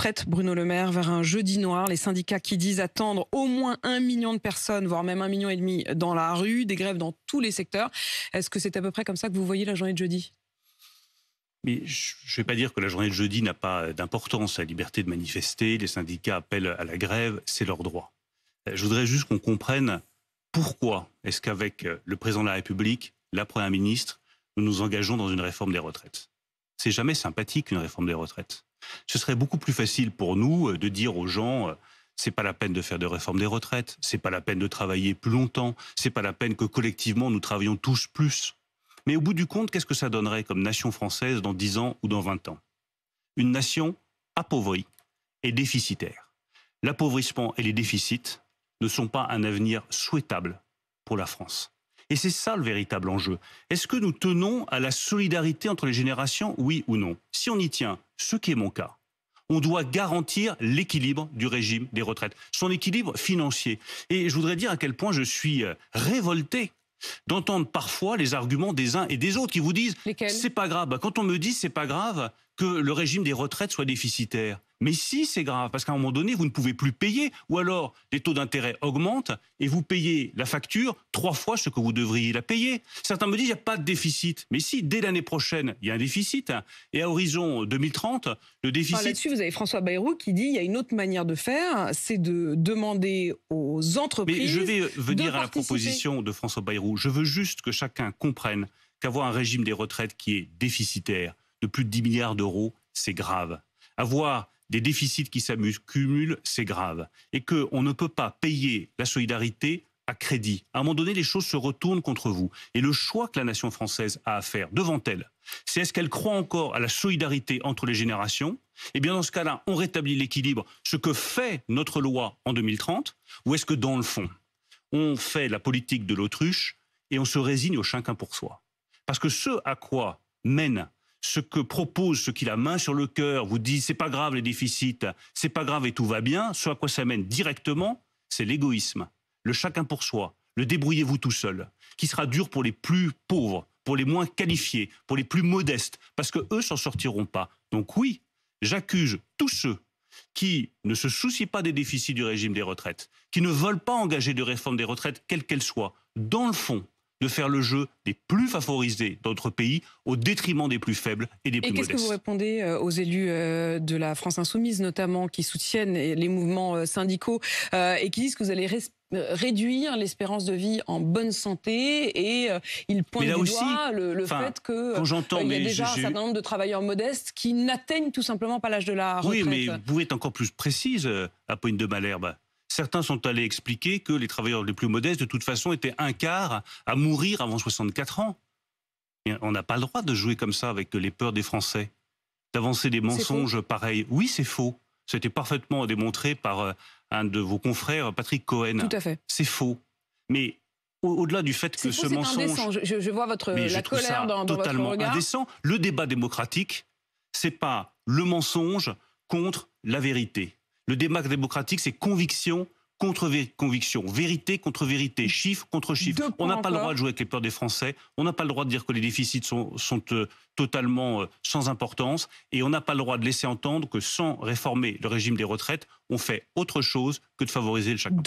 retraites, Bruno Le Maire, vers un jeudi noir. Les syndicats qui disent attendre au moins 1 million de personnes, voire même 1,5 million dans la rue, des grèves dans tous les secteurs. Est-ce que c'est à peu près comme ça que vous voyez la journée de jeudi ? Mais je ne vais pas dire que la journée de jeudi n'a pas d'importance. La liberté de manifester, les syndicats appellent à la grève, c'est leur droit. Je voudrais juste qu'on comprenne pourquoi est-ce qu'avec le président de la République, la Première ministre, nous nous engageons dans une réforme des retraites. C'est jamais sympathique une réforme des retraites. Ce serait beaucoup plus facile pour nous de dire aux gens c'est pas la peine de faire de réforme des retraites, c'est pas la peine de travailler plus longtemps, c'est pas la peine que collectivement nous travaillions tous plus. Mais au bout du compte, qu'est-ce que ça donnerait comme nation française dans 10 ans ou dans 20 ans ? Une nation appauvrie et déficitaire. L'appauvrissement et les déficits ne sont pas un avenir souhaitable pour la France. Et c'est ça le véritable enjeu. Est-ce que nous tenons à la solidarité entre les générations, oui ou non ? Si on y tient, ce qui est mon cas, on doit garantir l'équilibre du régime des retraites, son équilibre financier. Et je voudrais dire à quel point je suis révolté d'entendre parfois les arguments des uns et des autres qui vous disent « c'est pas grave ». Quand on me dit « c'est pas grave » que le régime des retraites soit déficitaire. Mais si, c'est grave, parce qu'à un moment donné, vous ne pouvez plus payer, ou alors les taux d'intérêt augmentent et vous payez la facture 3 fois ce que vous devriez la payer. Certains me disent il n'y a pas de déficit. Mais si, dès l'année prochaine, il y a un déficit, et à horizon 2030, le déficit... Enfin, là-dessus, vous avez François Bayrou qui dit il y a une autre manière de faire, c'est de demander aux entreprises... Mais je vais venir à la proposition de François Bayrou. Je veux juste que chacun comprenne qu'avoir un régime des retraites qui est déficitaire, de plus de 10 milliards d'euros, c'est grave. Avoir des déficits qui s'accumulent, c'est grave. Et qu'on ne peut pas payer la solidarité à crédit. À un moment donné, les choses se retournent contre vous. Et le choix que la nation française a à faire devant elle, c'est est-ce qu'elle croit encore à la solidarité entre les générations ? Eh bien, dans ce cas-là, on rétablit l'équilibre, ce que fait notre loi en 2030, ou est-ce que dans le fond, on fait la politique de l'autruche et on se résigne au chacun pour soi ? Parce que ce à quoi mène ce que propose ceux qui, la main sur le cœur, vous disent c'est pas grave les déficits, c'est pas grave et tout va bien, ce à quoi ça mène directement, c'est l'égoïsme, le chacun pour soi, le débrouillez-vous tout seul, qui sera dur pour les plus pauvres, pour les moins qualifiés, pour les plus modestes, parce que eux s'en sortiront pas. Donc oui, j'accuse tous ceux qui ne se soucient pas des déficits du régime des retraites, qui ne veulent pas engager de réforme des retraites, quelle qu'elle soit, dans le fond, de faire le jeu des plus favorisés dans notre pays au détriment des plus faibles et des plus modestes. Et qu'est-ce que vous répondez aux élus de la France Insoumise, notamment, qui soutiennent les mouvements syndicaux et qui disent que vous allez réduire l'espérance de vie en bonne santé et ils pointent du doigt le fait qu'il y a déjà un certain nombre de travailleurs modestes qui n'atteignent tout simplement pas l'âge de la retraite. Oui, mais vous pouvez être encore plus précise, Apolline de Malherbe. Certains sont allés expliquer que les travailleurs les plus modestes, de toute façon, étaient un quart à mourir avant 64 ans. Et on n'a pas le droit de jouer comme ça avec les peurs des Français, d'avancer des mensonges pareils. Oui, c'est faux. C'était parfaitement démontré par un de vos confrères, Patrick Cohen. Tout à fait. C'est faux. Mais au-delà du fait que ce mensonge... Je vois la colère dans votre regard. Indécent. Le débat démocratique, c'est pas le mensonge contre la vérité. Le débat démocratique, c'est conviction contre conviction, vérité contre vérité, chiffre contre chiffre. On n'a pas le droit de jouer avec les peurs des Français, on n'a pas le droit de dire que les déficits sont totalement sans importance, et on n'a pas le droit de laisser entendre que sans réformer le régime des retraites, on fait autre chose que de favoriser le chacun.